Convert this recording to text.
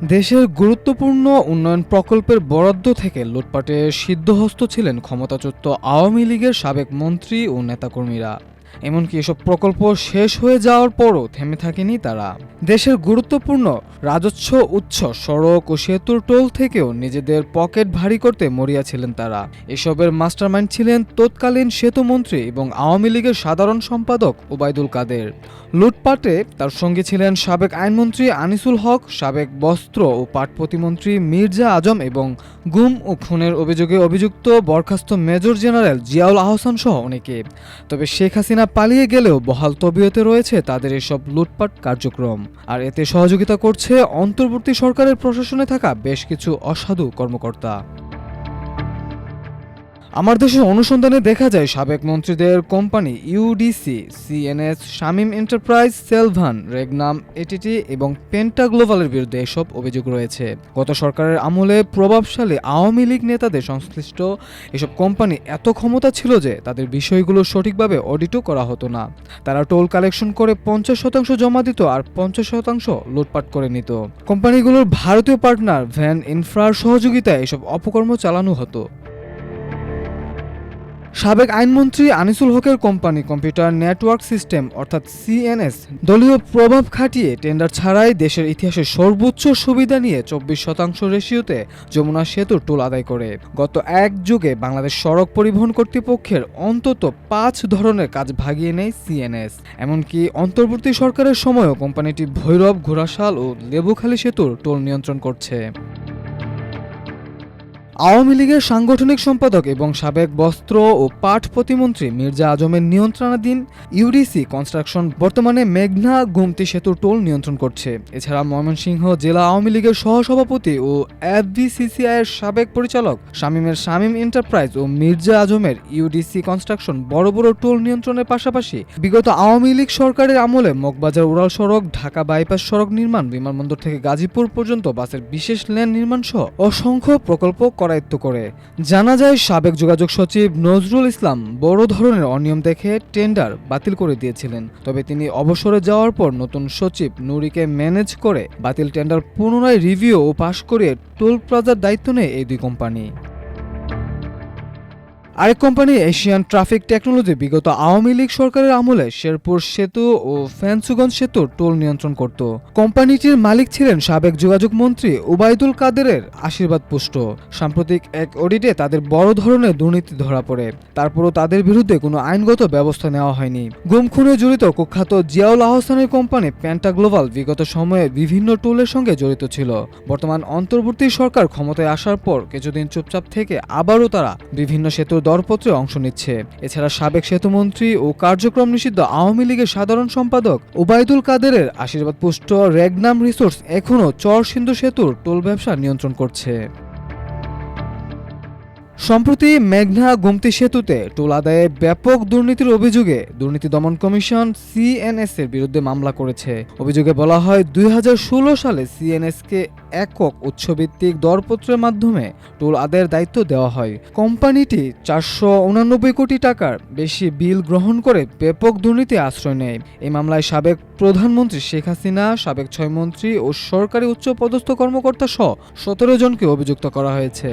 দেশের গুরুত্বপূর্ণ উন্নয়ন প্রকল্পের বরাদ্দ থেকে লুটপাটে সিদ্ধহস্ত ছিলেন ক্ষমতাচ্যুত আওয়ামী লীগের সাবেক মন্ত্রী ও নেতাকর্মীরা। এমনকি এসব প্রকল্প শেষ হয়ে যাওয়ার পরও থেমে থাকেনি তারা। দেশের গুরুত্বপূর্ণ রাজস্ব উৎস সড়ক ও সেতুর টোল থেকেও নিজেদের পকেট ভারী করতে মরিয়া ছিলেন তারা। এসবের মাস্টারমাইন্ড ছিলেন তৎকালীন সেতুমন্ত্রী এবং আওয়ামী লীগের সাধারণ সম্পাদক ওবায়দুল কাদের। লুটপাটে তার সঙ্গে ছিলেন সাবেক আইনমন্ত্রী আনিসুল হক, সাবেক বস্ত্র ও পাট প্রতিমন্ত্রী মির্জা আজম এবং গুম ও খুনের অভিযোগে অভিযুক্ত বরখাস্ত মেজর জেনারেল জিয়াউল আহসান সহ অনেকে। তবে শেখ হাসিনা পালিয়ে গেলেও বহাল তবিয়তে রয়েছে তাদের এসব লুটপাট কার্যক্রম। আর এতে সহযোগিতা করছে অন্তর্বর্তী সরকারের প্রশাসনে থাকা বেশ কিছু অসাধু কর্মকর্তা। আমার দেশের অনুসন্ধানে দেখা যায় সাবেক মন্ত্রীদের company UDC, CNS, Shamim enterprise, Selvan, Regnum, ATT এবং পেন্টা গ্লোবালের বিরুদ্ধে এসব অভিযোগ রয়েছে। গত সরকারের আমলে প্রভাবশালী আওয়ামী লীগ নেতাদের সংশ্লিষ্ট এসব কোম্পানি এত ক্ষমতা ছিল যে তাদের বিষয়গুলো সঠিকভাবে অডিটও করা হতো না। তারা টোল কালেকশন করে 50% জমা দিত আর 50% লুটপাট করে নিত। কোম্পানিগুলোর ভারতীয় পার্টনার ভ্যান ইনফ্রার সহযোগিতায় এসব অপকর্ম চালানো হতো। সাবেক আইনমন্ত্রী আনিসুল হকের কোম্পানি কম্পিউটার নেটওয়ার্ক সিস্টেম অর্থাৎ সিএনএস দলীয় প্রভাব খাটিয়ে টেন্ডার ছাড়াই দেশের ইতিহাসে সর্বোচ্চ সুবিধা নিয়ে 24% রেশিওতে যমুনা সেতুর টোল আদায় করে। গত এক যুগে বাংলাদেশ সড়ক পরিবহন কর্তৃপক্ষের অন্তত 5 ধরনের কাজ ভাগিয়ে নেয় সিএনএস। এমনকি অন্তর্বর্তী সরকারের সময়ও কোম্পানিটি ভৈরব, ঘোড়াশাল ও লেবুখালী সেতুর টোল নিয়ন্ত্রণ করছে। আওয়ামী লীগের সাংগঠনিক সম্পাদক এবং সাবেক বস্ত্র ও পাট প্রতিমন্ত্রী মির্জা আজমের নিয়ন্ত্রণাধীন ইউডিসি কনস্ট্রাকশন বর্তমানে মেঘনা গুমতি সেতুর টোল নিয়ন্ত্রণ করছে। এছাড়া ময়মনসিংহ জেলা আওয়ামী লীগের সহসভাপতি ও এফবিসিসিআইয়ের সাবেক পরিচালক শামীমের শামীম এন্টারপ্রাইজ ও মির্জা আজমের ইউডিসি কনস্ট্রাকশন বড় বড় টোল নিয়ন্ত্রণের পাশাপাশি বিগত আওয়ামী লীগ সরকারের আমলে মগবাজার উড়াল সড়ক, ঢাকা বাইপাস সড়ক নির্মাণ, বিমানবন্দর থেকে গাজীপুর পর্যন্ত বাসের বিশেষ লেন নির্মাণ সহ অসংখ্য প্রকল্প করায়ত্ত করে। জানা যায় সাবেক যোগাযোগ সচিব নজরুল ইসলাম বড় ধরনের অনিয়ম দেখে টেন্ডার বাতিল করে দিয়েছিলেন। তবে তিনি অবসরে যাওয়ার পর নতুন সচিব নুরিকে ম্যানেজ করে বাতিল টেন্ডার পুনরায় রিভিউ ও পাশ করিয়ে টোল প্লাজার দায়িত্ব নেয় এই দুই কোম্পানি। আরেক কোম্পানি এশিয়ান ট্রাফিক টেকনোলজি বিগত আওয়ামী লীগ সরকারের আমলে শেরপুর সেতু ও ফেঞ্চুগঞ্জ সেতুর টোল নিয়ন্ত্রণ করত। কোম্পানিটির মালিক ছিলেন সাবেক যোগাযোগ মন্ত্রী ওবায়দুল কাদেরের আশীর্বাদ পুষ্ট। সাম্প্রতিক এক অডিটে তাদের বড় ধরনের দুর্নীতি ধরা পড়ে। তারপরও তাদের বিরুদ্ধে কোনো আইনগত ব্যবস্থা নেওয়া হয়নি। গুম খুনে জড়িত কুখ্যাত জিয়াউল আহসানের কোম্পানি পেন্টা গ্লোবাল বিগত সময়ে বিভিন্ন টোলের সঙ্গে জড়িত ছিল। বর্তমান অন্তর্বর্তী সরকার ক্ষমতায় আসার পর কিছুদিন চুপচাপ থেকে আবারও তারা বিভিন্ন সেতুর দরপত্রে অংশ নিচ্ছে। এছাড়া সাবেক সেতুমন্ত্রী ও কার্যক্রম নিষিদ্ধ আওয়ামী লীগের সাধারণ সম্পাদক ওবায়দুল কাদেরের আশীর্বাদ পুষ্ট রেগনাম রিসোর্স এখনও চরসিন্ধু সেতুর টোল ব্যবসা নিয়ন্ত্রণ করছে। সম্প্রতি মেঘনা গুমতি সেতুতে টোল আদায়ে ব্যাপক দুর্নীতির অভিযোগে দুর্নীতি দমন কমিশন সিএনএস এর বিরুদ্ধে মামলা করেছে। অভিযোগে বলা হয় 2016 সালে সিএনএস কে একক উৎসভিত্তিক দরপত্রের মাধ্যমে টোল আদায়ের দায়িত্ব দেওয়া হয়। কোম্পানিটি 489 কোটি টাকার বেশি বিল গ্রহণ করে ব্যাপক দুর্নীতি আশ্রয় নেয়। এই মামলায় সাবেক প্রধানমন্ত্রী শেখ হাসিনা, সাবেক 6 মন্ত্রী ও সরকারি উচ্চপদস্থ কর্মকর্তা সহ 17 জনকে অভিযুক্ত করা হয়েছে।